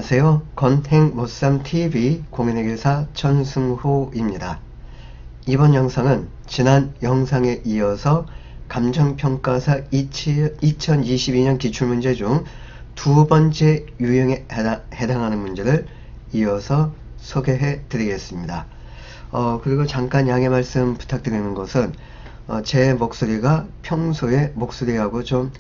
안녕하세요. 건행못삼TV 공인회계사 천승호입니다. 이번 영상은 지난 영상에 이어서 감정평가사 2022년 기출문제 중 두 번째 유형에 해당하는 문제를 이어서 소개해 드리겠습니다. 그리고 잠깐 양해 말씀 부탁드리는 것은 제 목소리가 평소의 목소리하고 좀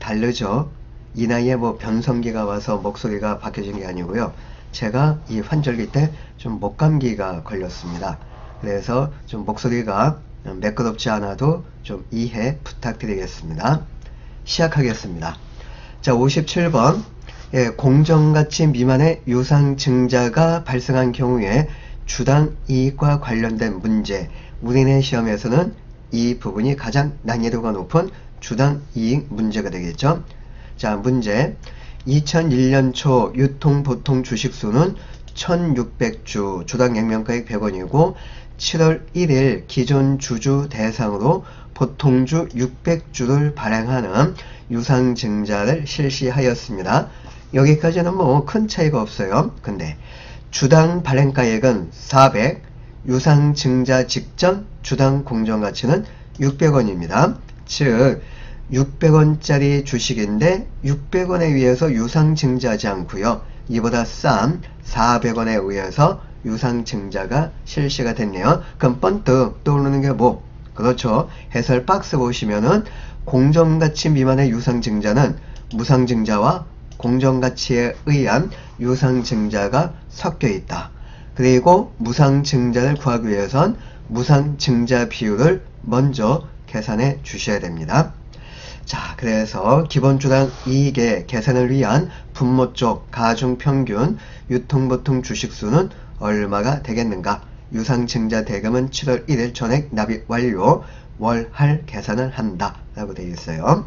다르죠. 이 나이에 변성기가 와서 목소리가 바뀌어진 게 아니고요. 제가 이 환절기 때 좀 목감기가 걸렸습니다. 그래서 좀 목소리가 매끄럽지 않아도 좀 이해 부탁드리겠습니다. 시작하겠습니다. 자, 57번. 공정가치 미만의 유상증자가 발생한 경우에 주당 이익과 관련된 문제. 우리네 시험에서는 이 부분이 가장 난이도가 높은 주당 이익 문제가 되겠죠. 자, 문제. 2001년 초 유통보통 주식수는 1600주, 주당 액면가액 100원이고 7월 1일 기존 주주 대상으로 보통주 600주를 발행하는 유상증자를 실시하였습니다. 여기까지는 큰 차이가 없어요. 근데 주당 발행가액은 400, 유상증자 직전 주당 공정가치는 600원입니다. 즉 600원짜리 주식인데 600원에 의해서 유상증자하지 않고요. 이보다 싼 400원에 의해서 유상증자가 실시가 됐네요. 그럼 번뜩 떠오르는 게 그렇죠. 해설 박스 보시면은 공정가치 미만의 유상증자는 무상증자와 공정가치에 의한 유상증자가 섞여 있다. 그리고 무상증자를 구하기 위해선 무상증자 비율을 먼저 계산해 주셔야 됩니다. 자, 그래서 기본주당 이익의 계산을 위한 분모 쪽 가중평균 유통보통 주식수는 얼마가 되겠는가? 유상증자 대금은 7월 1일 전액 납입 완료, 월할 계산을 한다 라고 되어 있어요.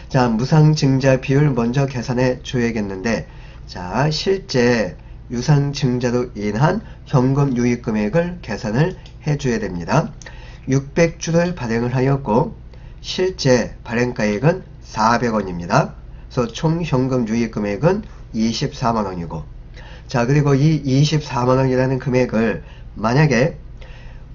자, 무상증자 비율 먼저 계산해 줘야겠는데, 자, 실제 유상증자로 인한 현금 유입금액을 계산을 해 줘야 됩니다. 600주를 발행을 하였고 실제 발행가액은 400원입니다. 그래서 총 현금 유입금액은 24만원이고, 자, 그리고 이 24만원이라는 금액을 만약에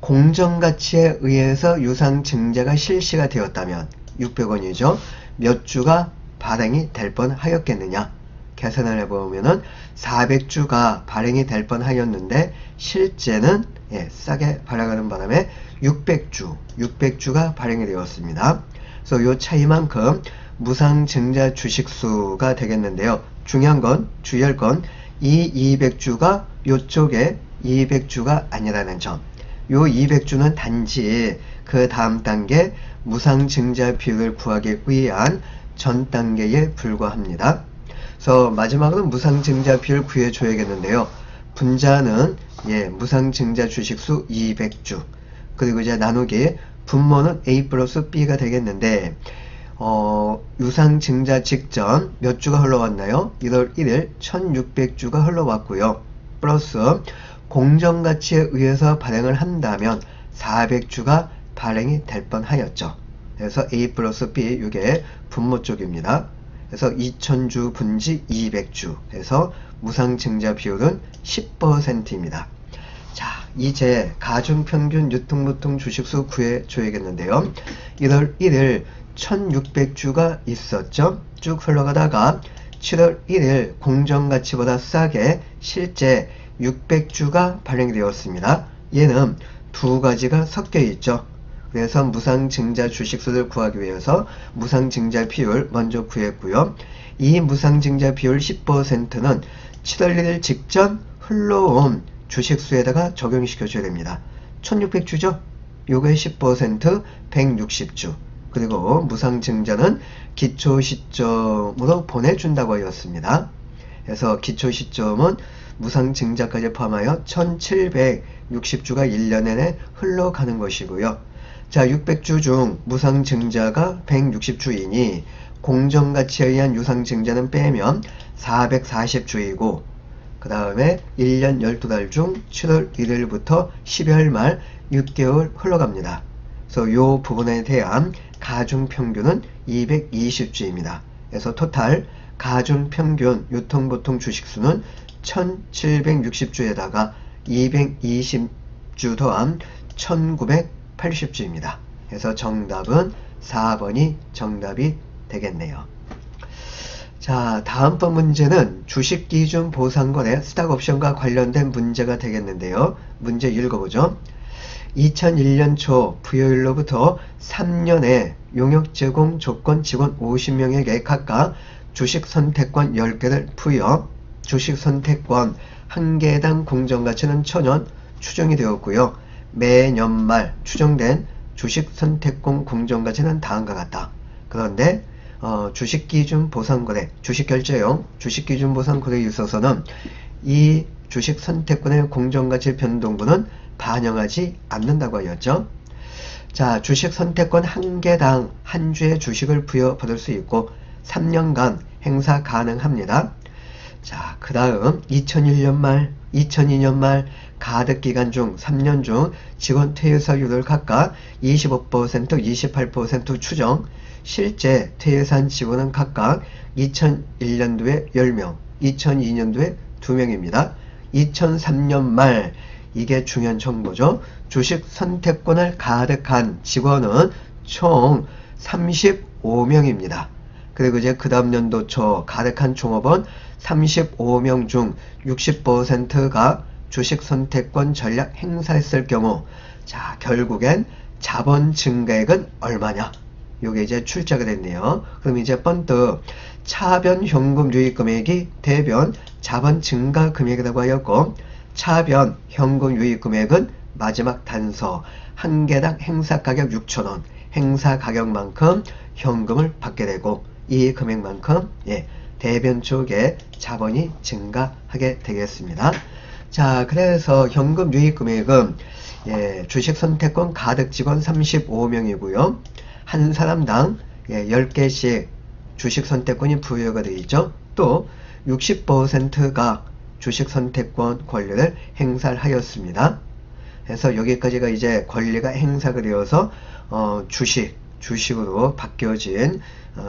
공정가치에 의해서 유상증자가 실시가 되었다면 600원이죠. 몇 주가 발행이 될 뻔하였겠느냐? 계산을 해보면은 400주가 발행이 될 뻔하였는데 실제는 싸게 발행하는 바람에 600주가 발행이 되었습니다. 그래서 이 차이만큼 무상증자 주식수가 되겠는데요. 중요한 건, 주의할 건 이 200주가 이쪽에 200주가 아니라는 점. 요 200주는 단지 그 다음 단계 무상증자 비율을 구하기 위한 전 단계에 불과합니다. 그래서 마지막으로 무상증자 비율 구해줘야겠는데요. 분자는 무상증자 주식수 200주, 그리고 이제 나누기 분모는 A 플러스 B가 되겠는데 유상증자 직전 몇 주가 흘러왔나요? 1월 1일 1600주가 흘러왔고요. 플러스 공정가치에 의해서 발행을 한다면 400주가 발행이 될 뻔하였죠. 그래서 A 플러스 B, 이게 분모 쪽입니다. 그래서 2000주 분지 200주 해서 무상증자 비율은 10%입니다. 자, 이제 가중평균 유통보통 주식수 구해줘야겠는데요. 1월 1일 1600주가 있었죠. 쭉 흘러가다가 7월 1일 공정가치보다 싸게 실제 600주가 발행이 되었습니다. 얘는 두 가지가 섞여 있죠. 그래서 무상증자 주식수를 구하기 위해서 무상증자 비율 먼저 구했고요. 이 무상증자 비율 10%는 7월 1일 직전 흘러온 주식수에다가 적용시켜 줘야 됩니다. 1600주죠? 요거의 10% 160주. 그리고 무상증자는 기초 시점으로 보내준다고 하였습니다. 그래서 기초 시점은 무상증자까지 포함하여 1760주가 1년 내내 흘러가는 것이고요. 자, 600주 중 무상증자가 160주이니 공정가치에 의한 유상증자는 빼면 440주이고, 그 다음에 1년 12달 중 7월 1일부터 12월 말 6개월 흘러갑니다. 그래서 이 부분에 대한 가중평균은 220주입니다. 그래서 토탈 가중평균 유통보통 주식수는 1760주에다가 220주 더한 1980주입니다. 그래서 정답은 4번이 정답이 되겠네요. 자, 다음번 문제는 주식기준보상거래 스탁옵션과 관련된 문제가 되겠는데요. 문제 읽어보죠. 2001년 초 부여일로부터 3년에 용역제공 조건 직원 50명에게 각각 주식선택권 10개를 부여 주식선택권 1개당 공정가치는 1000원 추정이 되었고요. 매년 말 추정된 주식선택권 공정가치는 다음과 같다. 그런데 주식기준보상거래, 주식결제용 주식기준보상거래에 있어서는 이 주식선택권의 공정가치 변동분은 반영하지 않는다고 하였죠. 자, 주식선택권 1개당 한 주의 주식을 부여받을 수 있고 3년간 행사 가능합니다. 자, 그 다음 2001년 말, 2002년 말 가득기간 중 3년 중 직원 퇴사율을 각각 25%, 28% 추정, 실제 퇴사한 직원은 각각 2001년도에 10명, 2002년도에 2명입니다. 2003년 말, 이게 중요한 정보죠. 주식 선택권을 가득한 직원은 총 35명입니다. 그리고 이제 그 다음 연도 초 가득한 종업원 35명 중 60%가 주식 선택권 전략 행사했을 경우, 자, 결국엔 자본 증가액은 얼마냐? 요게 이제 출제가 됐네요. 그럼 이제 번뜩 차변 현금 유입 금액이 대변 자본 증가 금액이라고 하였고, 차변 현금 유입 금액은 마지막 단서 1개당 행사 가격 6,000원, 행사 가격만큼 현금을 받게 되고 이 금액만큼 대변 쪽에 자본이 증가하게 되겠습니다. 자, 그래서 현금 유입 금액은 주식 선택권 가득 직원 35명이고요. 한 사람당 10개씩 주식 선택권이 부여가 되어 있죠. 또 60%가 주식 선택권 권리를 행사를 하였습니다. 그래서 여기까지가 이제 권리가 행사가 되어서 주식으로 바뀌어진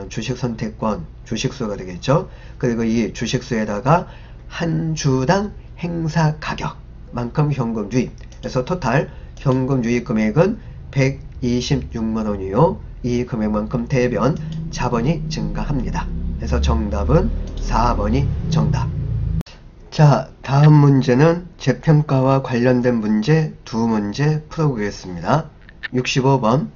주식 선택권 주식수가 되겠죠. 그리고 이 주식수에다가 한 주당 행사 가격만큼 현금 유입, 그래서 토탈 현금 유입 금액은 126만원이요. 이 금액만큼 대변 자본이 증가합니다. 그래서 정답은 4번이 정답. 자, 다음 문제는 재평가와 관련된 문제 두 문제 풀어보겠습니다. 65번,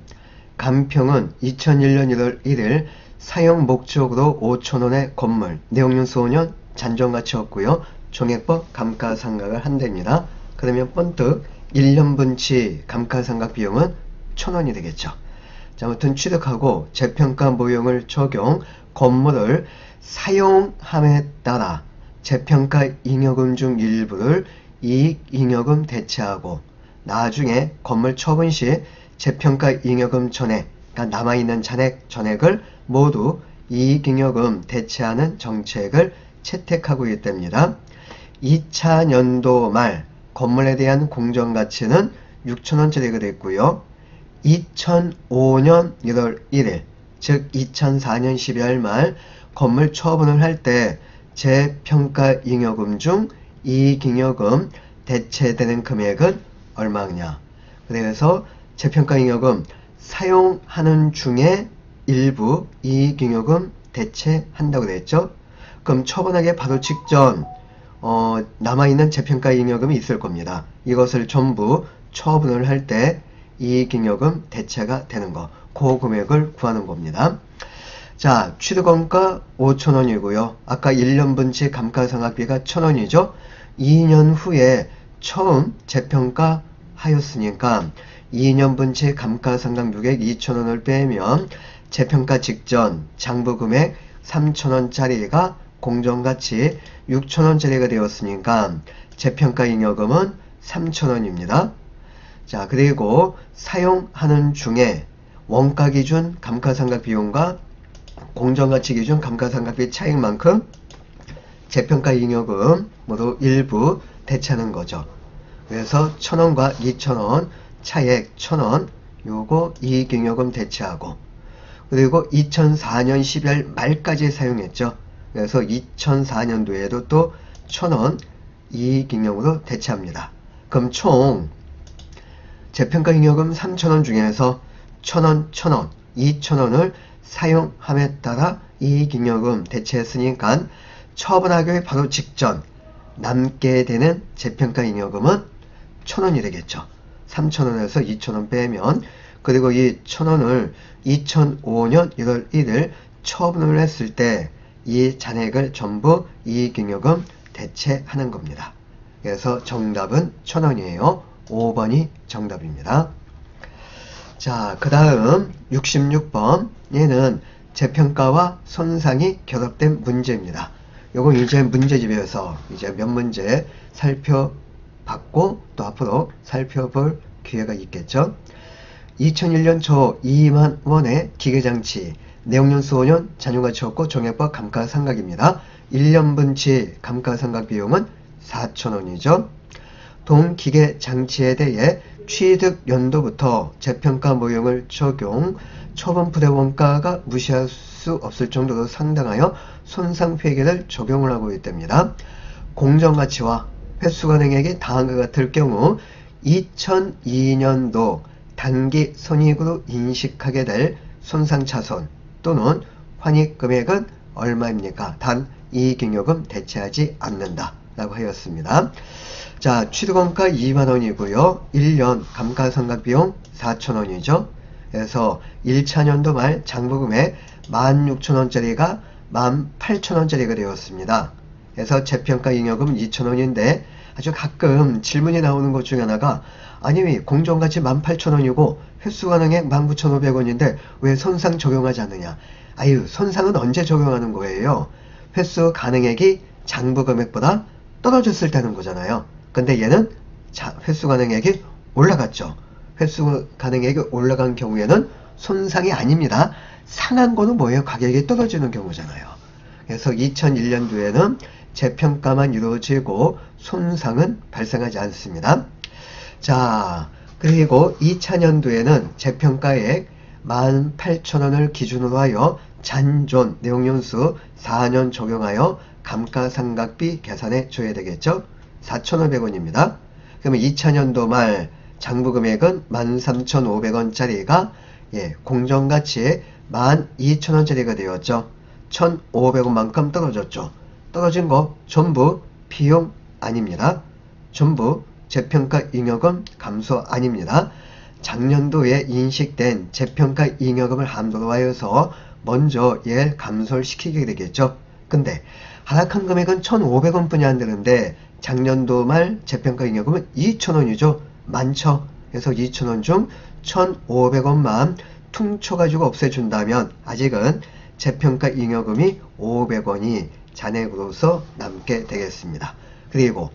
간평은 2001년 1월 1일 사용 목적으로 5,000원의 건물, 내용연수 5년, 잔존가치 없고요. 종액법 감가상각을 한답니다. 그러면 번뜩 1년분치 감가상각 비용은 1,000원이 되겠죠. 자, 아무튼 취득하고 재평가 모형을 적용, 건물을 사용함에 따라 재평가 잉여금 중 일부를 이익잉여금 대체하고 나중에 건물 처분 시 재평가 잉여금 전액, 그러니까 남아있는 전액을 모두 이익잉여금 대체하는 정책을 채택하고 있답니다. 2차 연도 말 건물에 대한 공정가치는 6,000원짜리가 됐고요. 2005년 1월 1일, 즉 2004년 12월 말 건물 처분을 할 때 재평가 잉여금 중 이익잉여금 대체되는 금액은 얼마냐. 그래서 재평가 잉여금 사용하는 중에 일부 이익잉여금 대체한다고 그랬죠. 그럼 처분하기 바로 직전 남아있는 재평가 잉여금이 있을 겁니다. 이것을 전부 처분을 할 때 이익잉여금 대체가 되는 거, 그 금액을 구하는 겁니다. 자, 취득원가 5,000원이고요. 아까 1년분치 감가상각비가 1,000원이죠. 2년 후에 처음 재평가 하였으니까 2년분치 감가상각유액 2,000원을 빼면 재평가 직전 장부금액 3,000원짜리가 공정가치 6,000원짜리가 되었으니까 재평가 잉여금은 3,000원입니다. 자, 그리고 사용하는 중에 원가 기준 감가상각 비용과 공정가치 기준 감가상각비 차익만큼 재평가 잉여금 모두 일부 대체하는 거죠. 그래서 1,000원과 2,000원 차액 1,000원 요거 이익잉여금 대체하고, 그리고 2004년 12월 말까지 사용했죠. 그래서 2004년도에도 또 1,000원 이익잉여금으로 대체합니다. 그럼 총 재평가잉여금 3,000원 중에서 1,000원, 1,000원, 2,000원을 사용함에 따라 이익잉여금 대체했으니까 처분하기 바로 직전 남게 되는 재평가잉여금은 1,000원이 되겠죠. 3,000원에서 2,000원 빼면, 그리고 이 1,000원을 2005년 1월 1일 처분을 했을 때 이 잔액을 전부 이익잉여금 대체하는 겁니다. 그래서 정답은 1,000원이에요. 5번이 정답입니다. 자, 그 다음 66번. 얘는 재평가와 손상이 결합된 문제입니다. 요건 이제 문제집에서 이제 몇 문제 살펴봤고 또 앞으로 살펴볼 기회가 있겠죠. 2001년 초 2만 원의 기계장치, 내용연수 5년, 잔용가치 없고 종합법 감가상각입니다. 1년분치 감가상각 비용은 4,000원이죠. 동기계장치에 대해 취득연도부터 재평가 모형을 적용, 처분 부대원가가 무시할 수 없을 정도로 상당하여 손상회계를 적용을 하고 있답니다. 공정가치와 횟수가능액이 다음과 같을 경우 2002년도 단기 손익으로 인식하게 될 손상차손 또는 환입금액은 얼마입니까? 단 이익잉여금 대체하지 않는다 라고 하였습니다. 자, 취득원가 2만원이고요. 1년 감가상각비용 4,000원이죠. 그래서 1차년도 말 장부금액 16,000원짜리가 18,000원짜리가 되었습니다. 그래서 재평가잉여금은 2,000원인데 아주 가끔 질문이 나오는 것 중에 하나가, 아니 공정가치 18,000원이고 횟수가능액 19,500원인데 왜 손상 적용하지 않느냐. 아유, 손상은 언제 적용하는 거예요? 횟수 가능액이 장부 금액보다 떨어졌을 때는 거잖아요. 근데 얘는 횟수 가능액이 올라갔죠. 횟수 가능액이 올라간 경우에는 손상이 아닙니다. 상한 거는 뭐예요? 가격이 떨어지는 경우잖아요. 그래서 2001년도에는 재평가만 이루어지고 손상은 발생하지 않습니다. 자, 그리고 2000년도에는 재평가액 18,000원을 기준으로 하여 잔존 내용연수 4년 적용하여 감가상각비 계산해 줘야 되겠죠. 4,500원입니다. 그러면 2000년도 말 장부금액은 13,500원짜리가 공정가치에 12,000원짜리가 되었죠. 1,500원만큼 떨어졌죠. 떨어진 거 전부 비용 아닙니다. 전부 재평가잉여금 감소 아닙니다. 작년도에 인식된 재평가잉여금을 함부로 하여서 먼저 얘를 감소를 시키게 되겠죠. 근데 하락한 금액은 1,500원 뿐이 안 되는데 작년도 말 재평가잉여금은 2,000원이죠. 많죠. 그래서 2,000원 중 1,500원만 퉁쳐가지고 없애준다면 아직은 재평가잉여금이 500원이 잔액으로서 남게 되겠습니다. 그리고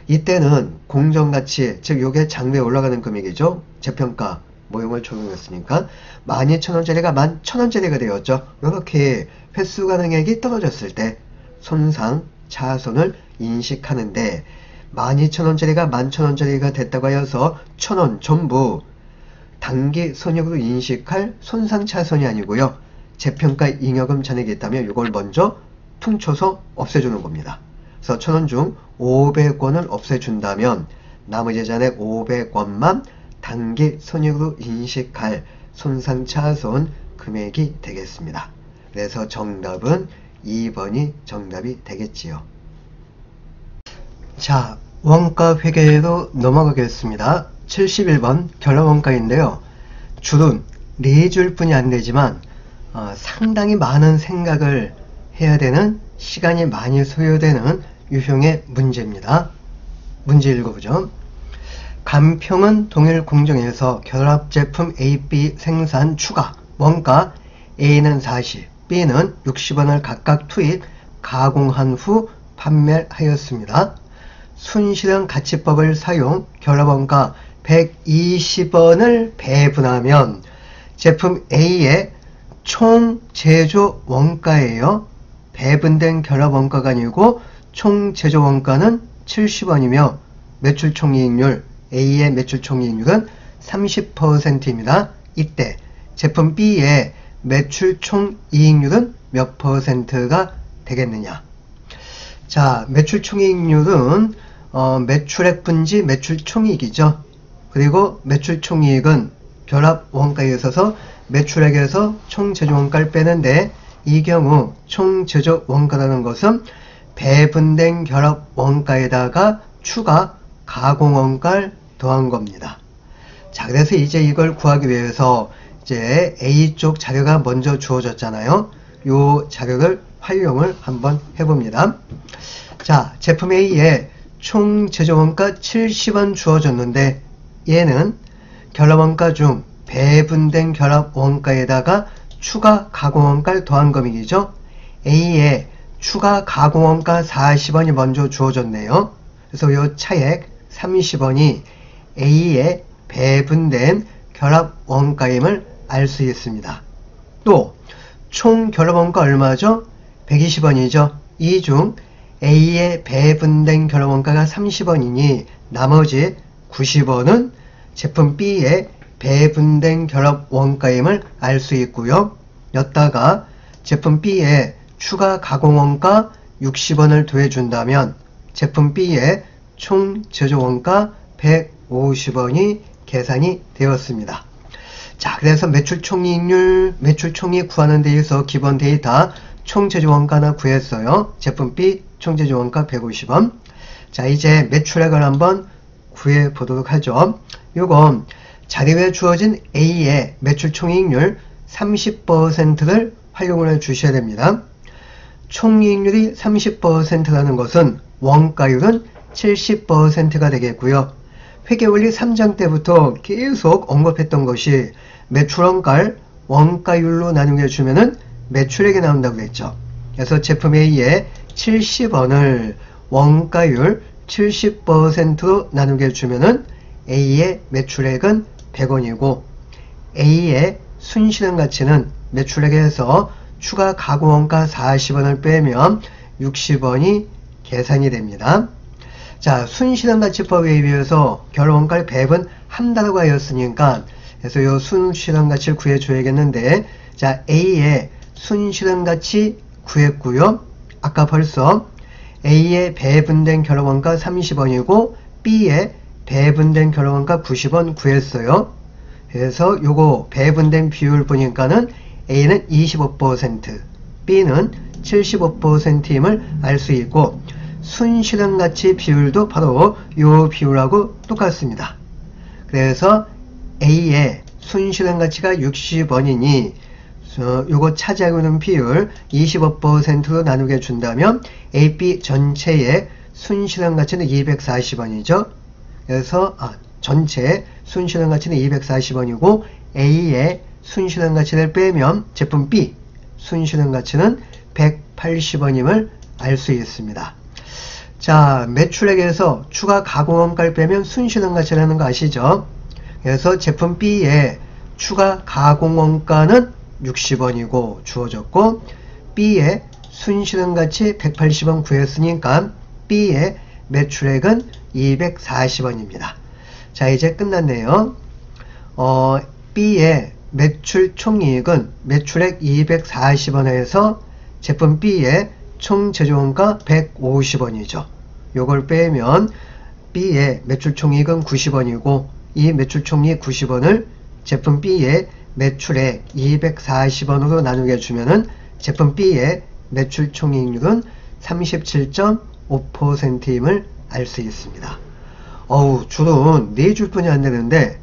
이때는 공정가치, 즉 요게 장부에 올라가는 금액이죠. 재평가 모형을 적용했으니까 12,000원짜리가 11,000원짜리가 되었죠. 이렇게 횟수 가능액이 떨어졌을 때 손상, 차손을 인식하는데 12,000원짜리가 11,000원짜리가 됐다고 하여서 1,000원 전부 단기 손익으로 인식할 손상 차손이 아니고요. 재평가잉여금 잔액이 있다면 이걸 먼저 퉁쳐서 없애주는 겁니다. 그래서 1,000원 중 500원을 없애준다면 나머지 잔액 500원만 단기 손익으로 인식할 손상 차손 금액이 되겠습니다. 그래서 정답은 2번이 정답이 되겠지요. 자, 원가 회계로 넘어가겠습니다. 71번 결합원가인데요. 줄은 4줄 뿐이 안 되지만 상당히 많은 생각을 해야 되는, 시간이 많이 소요되는 유형의 문제입니다. 문제 읽어보죠. 간평은 동일 공정에서 결합제품 A, B 생산 추가 원가 A는 40, B는 60원을 각각 투입, 가공한 후 판매하였습니다. 순실현 가치법을 사용 결합원가 120원을 배분하면 제품 A의 총 제조 원가예요. 배분된 결합원가가 아니고 총 제조 원가는 70원이며 매출 총이익률, A의 매출 총이익률은 30%입니다. 이때 제품 B의 매출 총이익률은 몇 %가 되겠느냐? 자, 매출총이익률은 매출액 분지 매출총이익이죠. 그리고 매출총이익은 결합원가에 있어서 매출액에서 총제조원가를 빼는데, 이 경우 총제조원가라는 것은 배분된 결합원가에다가 추가 가공원가를 더한 겁니다. 자, 그래서 이제 이걸 구하기 위해서 이제 A쪽 자료가 먼저 주어졌잖아요. 요 자료를 활용을 한번 해봅니다. 자, 제품 A에 총 제조원가 70원 주어졌는데, 얘는 결합원가 중 배분된 결합원가에다가 추가 가공원가를 더한 금액이죠. A에 추가 가공원가 40원이 먼저 주어졌네요. 그래서 요 차액 30원이 A에 배분된 결합원가임을 알 수 있습니다. 또 총 결합원가 얼마죠? 120원이죠. 이 중 A에 배분된 결합원가가 30원이니 나머지 90원은 제품 B에 배분된 결합원가임을 알 수 있고요. 여기다가 제품 B에 추가 가공원가 60원을 더해준다면 제품 B의 총 제조원가 150원이 계산이 되었습니다. 자, 그래서 매출총이익률, 매출총이익 구하는 데 있어서 기본 데이터 총제조원가나 구했어요. 제품 B 총제조원가 150원. 자, 이제 매출액을 한번 구해 보도록 하죠. 요건 자료에 주어진 A의 매출총이익률 30%를 활용을 해 주셔야 됩니다. 총이익률이 30%라는 것은 원가율은 70%가 되겠고요. 회계원리 3장 때부터 계속 언급했던 것이 매출원가를 원가율로 나누게 해주면은 매출액이 나온다고 그랬죠. 그래서 제품 A에 70원을 원가율 70%로 나누게 해주면은 A의 매출액은 100원이고 A의 순실현 가치는 매출액에서 추가 가공원가 40원을 빼면 60원이 계산이 됩니다. 자, 순실현가치법에 의해서 결합원가를 배분한다고 하였으니까, 그래서 이 순실현가치를 구해줘야겠는데, 자, A의 순실현가치 구했고요. 아까 벌써 A의 배분된 결합원가 30원이고 B의 배분된 결합원가 90원 구했어요. 그래서 요거 배분된 비율 보니까는 A는 25%, B는 75%임을 알 수 있고, 순실현가치 비율도 바로 요 비율하고 똑같습니다. 그래서 A의 순실현가치가 60원이니 요거 차지하고 있는 비율 25%로 나누게 준다면 AB 전체의 순실현가치는 240원이죠. 그래서 전체 순실현가치는 240원이고 A의 순실현가치를 빼면 제품 B 순실현가치는 180원임을 알 수 있습니다. 자, 매출액에서 추가 가공원가를 빼면 순실현가치라는 거 아시죠? 그래서 제품 B의 추가 가공원가는 60원이고 주어졌고, B의 순실현가치 180원 구했으니까 B의 매출액은 240원입니다. 자, 이제 끝났네요. B의 매출 총이익은 매출액 240원에서 제품 B의 총 제조원가 150원이죠. 요걸 빼면 B의 매출 총이익은 90원이고, 이 매출 총이익 90원을 제품 B의 매출액 240원으로 나누게 해주면은 제품 B의 매출 총이익률은 37.5%임을 알 수 있습니다. 주로 4줄 뿐이 안 되는데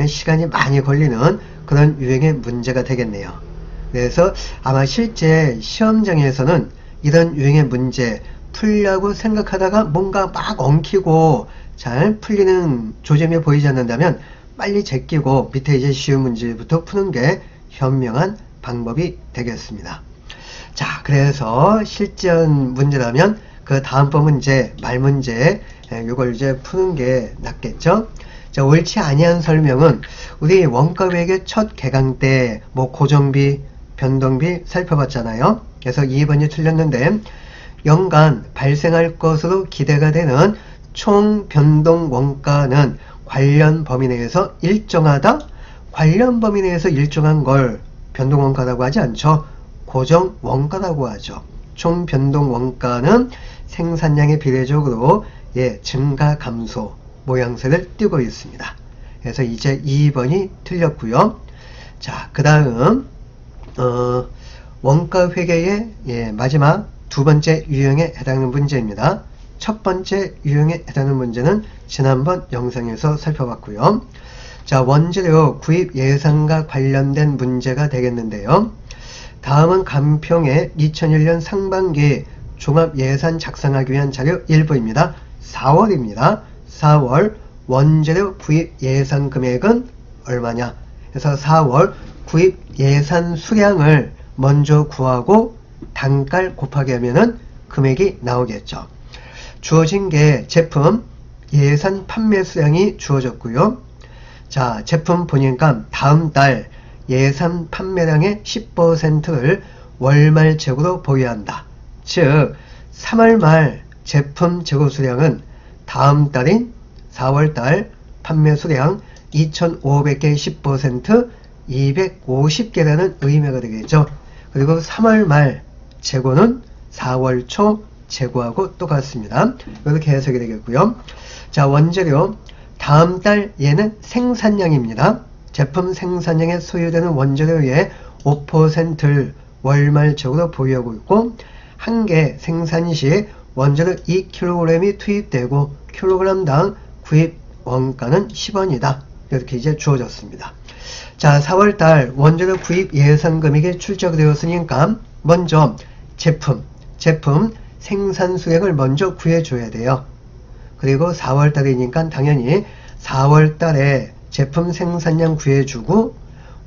시간이 많이 걸리는 그런 유형의 문제가 되겠네요. 그래서 아마 실제 시험장에서는 이런 유형의 문제 풀려고 생각하다가 뭔가 막 엉키고 잘 풀리는 조짐이 보이지 않는다면 빨리 제끼고 밑에 이제 쉬운 문제부터 푸는 게 현명한 방법이 되겠습니다. 자, 그래서 실전 문제라면 그 다음번 문제, 말 문제, 이걸 이제 푸는 게 낫겠죠? 자, 옳지 아니한 설명은 우리 원가회계 첫 개강 때 고정비, 변동비 살펴봤잖아요. 그래서 2번이 틀렸는데, 연간 발생할 것으로 기대가 되는 총 변동 원가는 관련 범위 내에서 일정하다? 관련 범위 내에서 일정한 걸 변동 원가라고 하지 않죠. 고정 원가라고 하죠. 총 변동 원가는 생산량의 비례적으로 증가 감소 모양새를 띄고 있습니다. 그래서 이제 2번이 틀렸고요. 자, 그 다음 원가 회계의 마지막 두 번째 유형에 해당하는 문제입니다. 첫 번째 유형에 해당하는 문제는 지난번 영상에서 살펴봤고요. 자, 원재료 구입 예산과 관련된 문제가 되겠는데요. 다음은 간평의 2001년 상반기 종합예산 작성하기 위한 자료 일부입니다. 4월입니다. 4월 원재료 구입 예산 금액은 얼마냐? 그래서 4월 구입 예산 수량을 먼저 구하고 단가를 곱하게 하면은 금액이 나오겠죠. 주어진 게 제품 예산 판매 수량이 주어졌고요. 자, 제품 보니까 다음 달 예산 판매량의 10%를 월말 재고로 보유한다. 즉 3월 말 제품 재고 수량은 다음 달인 4월달 판매 수량 2,500개의 10% 250개라는 의미가 되겠죠. 그리고 3월 말 재고는 4월 초 재고하고 똑같습니다. 이렇게 해석이 되겠고요. 자, 원재료 다음 달 얘는 생산량입니다. 제품 생산량에 소요되는 원재료의 5%를 월말 재고로 보유하고 있고 한 개 생산 시 원재료 2kg이 투입되고 킬로그램당 구입 원가는 10원이다. 이렇게 이제 주어졌습니다. 자, 4월달 원재료 구입 예산 금액이 출적되었으니까 먼저 제품 생산 수량을 먼저 구해줘야 돼요. 그리고 4월달이니까 당연히 4월달에 제품 생산량 구해주고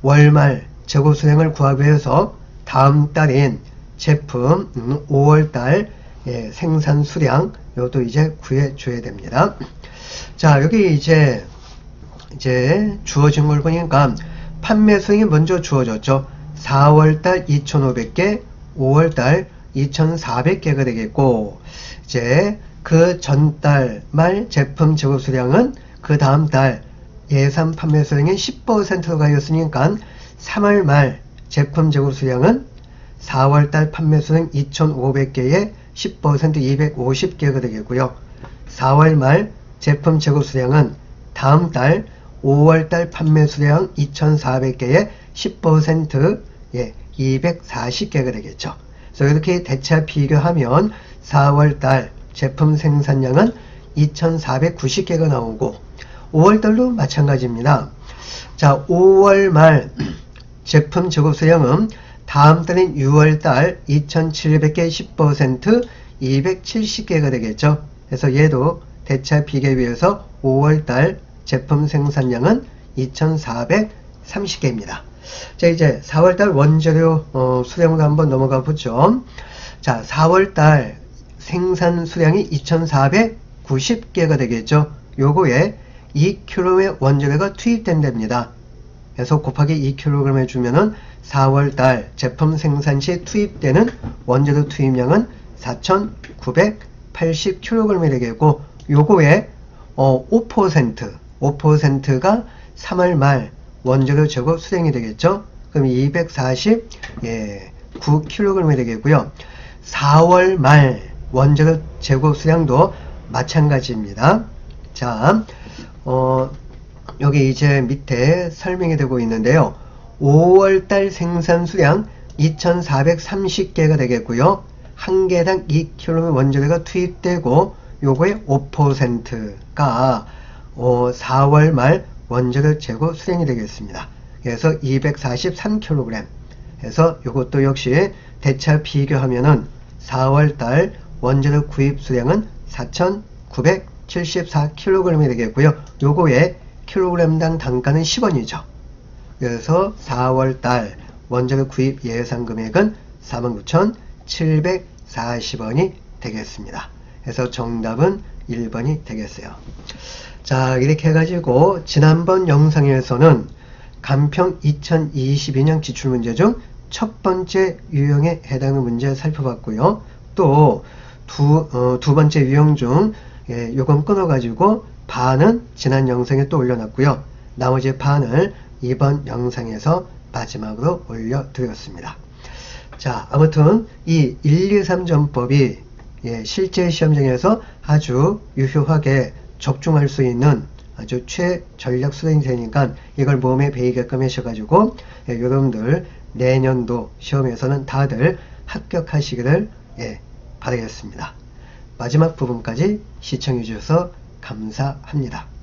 월말 재고 수량을 구하기 위해서 다음 달인 제품 5월달 생산 수량 이것도 이제 구해줘야 됩니다. 자, 여기 이제 주어진 걸 보니까 판매 수량이 먼저 주어졌죠. 4월달 2,500개, 5월달 2,400개가 되겠고, 이제 그 전달 말 제품 재고 수량은 그 다음 달 예산 판매 수량의 10%로 가였으니까 3월 말 제품 재고 수량은 4월달 판매 수량 2,500개의 10% 250개가 되겠고요. 4월 말 제품 재고 수량은 다음 달 5월달 판매 수량 2,400개의 10% 240개가 되겠죠. 그래서 이렇게 대차 비교하면 4월달 제품 생산량은 2,490개가 나오고 5월달도 마찬가지입니다. 자, 5월 말 제품 재고 수량은 다음 달인 6월달 2,700개 10% 270개가 되겠죠. 그래서 얘도 대차 비교에 비해서 5월달 제품 생산량은 2,430개입니다. 자, 이제 4월달 원재료 수량으로 한번 넘어가 보죠. 자, 4월달 생산 수량이 2,490개가 되겠죠. 요거에 2kg의 원재료가 투입된답니다. 그래서 곱하기 2kg 해주면은 4월달 제품 생산 시 투입되는 원재료 투입량은 4,980kg이 되겠고, 요거에 5%가 3월 말 원재료 재고 수량이 되겠죠. 그럼 249kg이 되겠고요. 4월 말 원재료 재고 수량도 마찬가지입니다. 자, 여기 이제 밑에 설명이 되고 있는데요. 5월달 생산 수량 2,430개가 되겠고요. 한 개당 2kg 원재료가 투입되고 요거의 5%가 4월 말 원재료 재고 수량이 되겠습니다. 그래서 243kg. 그래서 요것도 역시 대차 비교하면은 4월달 원재료 구입 수량은 4,974kg이 되겠고요. 요거의 킬로그램당 단가는 10원이죠. 그래서 4월달 원재료 구입 예산 금액은 49,740원이 되겠습니다. 그래서 정답은 1번이 되겠어요. 자, 이렇게 해가지고 지난번 영상에서는 간평 2022년 기출문제 중 첫 번째 유형에 해당하는 문제 살펴봤고요. 또 두 번째 유형 중 요건 끊어가지고 반은 지난 영상에 또 올려놨고요. 나머지 반을 이번 영상에서 마지막으로 올려드렸습니다. 자, 아무튼 이 1, 2, 3전법이 예, 실제 시험장에서 아주 유효하게 적중할 수 있는 아주 최전략 수단이 되니까 이걸 몸에 배이게끔 하셔가지고 예, 여러분들 내년도 시험에서는 다들 합격하시기를 예, 바라겠습니다. 마지막 부분까지 시청해 주셔서 감사합니다.